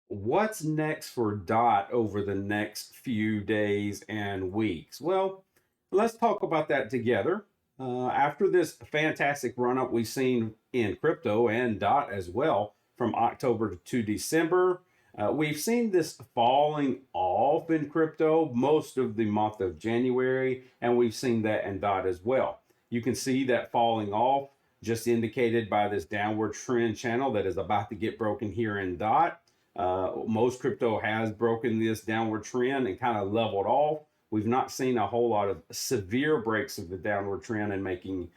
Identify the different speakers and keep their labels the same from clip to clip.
Speaker 1: What's next for DOT over the next few days and weeks? Well, let's talk about that together. After this fantastic run up we've seen in crypto and DOT as well from October to December, we've seen this falling off in crypto most of the month of January, and we've seen that in DOT as well. You can see that falling off just indicated by this downward trend channel that is about to get broken here in DOT. Most crypto has broken this downward trend and kind of leveled off. We've not seen a whole lot of severe breaks of the downward trend and making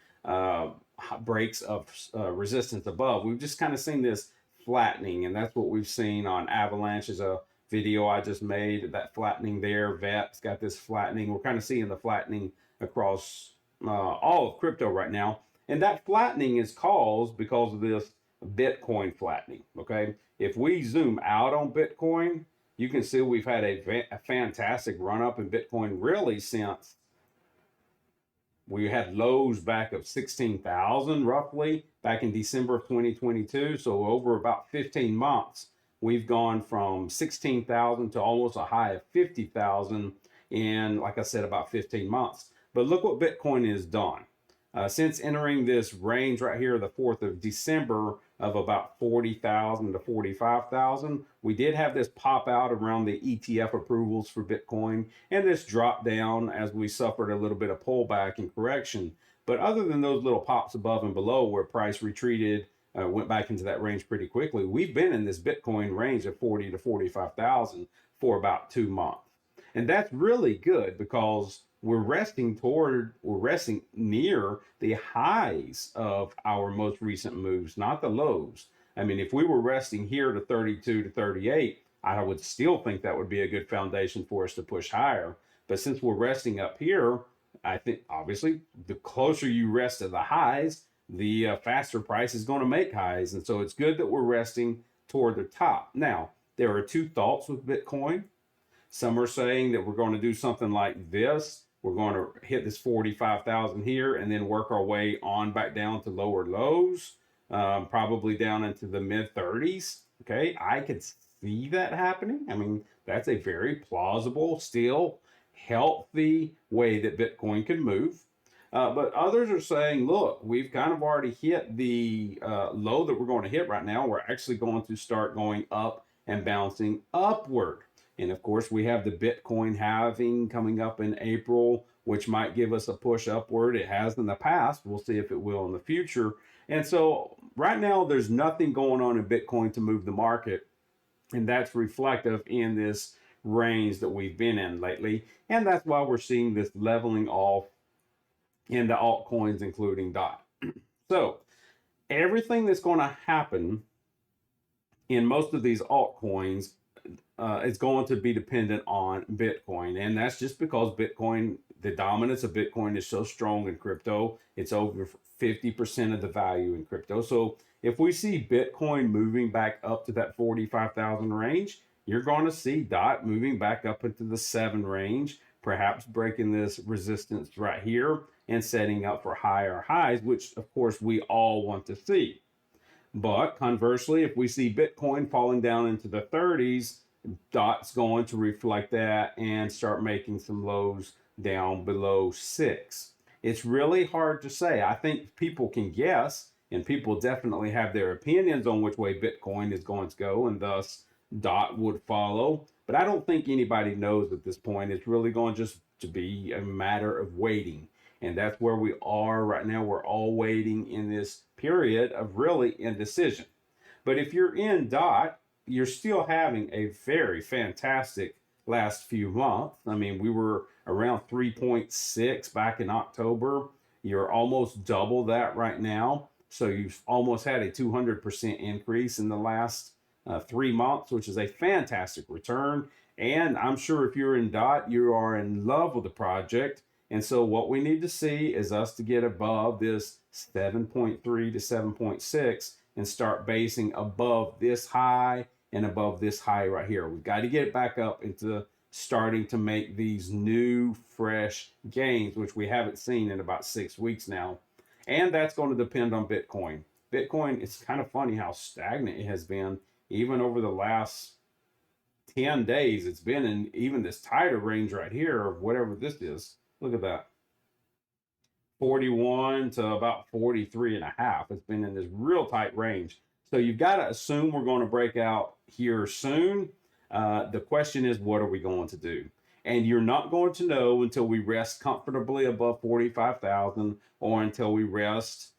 Speaker 1: breaks of resistance above. We've just kind of seen this flattening, and that's what we've seen on Avalanche. Is a video I just made, that flattening there. VEP's got this flattening. We're kind of seeing the flattening across all of crypto right now. And that flattening is caused because of this Bitcoin flattening. Okay. If we zoom out on Bitcoin, you can see we've had a fantastic run up in Bitcoin really since we had lows back of 16,000 roughly back in December of 2022. So over about 15 months, we've gone from 16,000 to almost a high of 50,000 in, like I said, about 15 months. But look what Bitcoin has done. Since entering this range right here, the 4th of December, of about 40,000 to 45,000, we did have this pop out around the ETF approvals for Bitcoin, and this drop down as we suffered a little bit of pullback and correction. But other than those little pops above and below where price retreated, went back into that range pretty quickly, we've been in this Bitcoin range of 40 to 45,000 for about 2 months. And that's really good because we're resting near the highs of our most recent moves, not the lows. I mean, if we were resting here to 32 to 38, I would still think that would be a good foundation for us to push higher. But since we're resting up here, I think obviously the closer you rest to the highs, the faster price is going to make highs. And so it's good that we're resting toward the top. Now, there are two thoughts with Bitcoin. Some are saying that we're going to do something like this. We're going to hit this 45,000 here and then work our way on back down to lower lows, probably down into the mid 30s. Okay, I could see that happening. I mean, that's a very plausible, still healthy way that Bitcoin can move. But others are saying, look, we've kind of already hit the low that we're going to hit right now. We're actually going to start going up and bouncing upward. And of course, we have the Bitcoin halving coming up in April, which might give us a push upward. It has in the past. We'll see if it will in the future. And so right now, there's nothing going on in Bitcoin to move the market. And that's reflective in this range that we've been in lately. And that's why we're seeing this leveling off in the altcoins, including DOT. So everything that's going to happen in most of these altcoins is going to be dependent on Bitcoin. And that's just because Bitcoin, the dominance of Bitcoin is so strong in crypto. It's over 50% of the value in crypto. So if we see Bitcoin moving back up to that 45,000 range, you're going to see DOT moving back up into the 7 range, perhaps breaking this resistance right here and setting up for higher highs, which of course we all want to see. But conversely, if we see Bitcoin falling down into the 30s, DOT's going to reflect that and start making some lows down below 6. It's really hard to say. I think people can guess, and people definitely have their opinions on which way Bitcoin is going to go, and thus DOT would follow. But I don't think anybody knows at this point. It's really going just to be a matter of waiting. And that's where we are right now. We're all waiting in this period of really indecision. But if you're in DOT, you're still having a very fantastic last few months. I mean, we were around 3.6 back in October. You're almost double that right now. So you've almost had a 200% increase in the last 3 months, which is a fantastic return. And I'm sure if you're in DOT, you are in love with the project. And so what we need to see is us to get above this 7.3 to 7.6 and start basing above this high and above this high right here. We've got to get it back up into starting to make these new, fresh gains, which we haven't seen in about 6 weeks now. And that's going to depend on Bitcoin. Bitcoin, it's kind of funny how stagnant it has been, even over the last 10 days, it's been in even this tighter range right here of whatever this is. Look at that. 41 to about 43 and a half. It's been in this real tight range. So you've got to assume we're going to break out here soon. The question is, what are we going to do? And you're not going to know until we rest comfortably above 45,000 or until we rest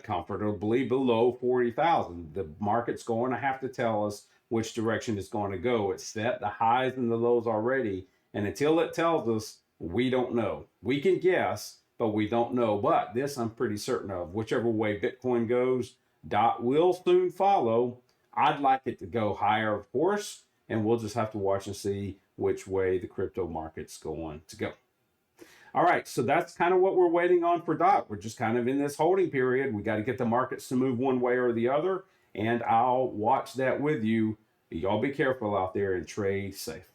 Speaker 1: comfortably below 40,000. The market's going to have to tell us which direction it's going to go. It's set the highs and the lows already. And until it tells us, we don't know. We can guess, but we don't know. But this I'm pretty certain of. Whichever way Bitcoin goes, DOT will soon follow. I'd like it to go higher, of course, and we'll just have to watch and see which way the crypto market's going to go. All right, so that's kind of what we're waiting on for DOT. We're just kind of in this holding period. We got to get the markets to move one way or the other, and I'll watch that with you. Y'all be careful out there and trade safe.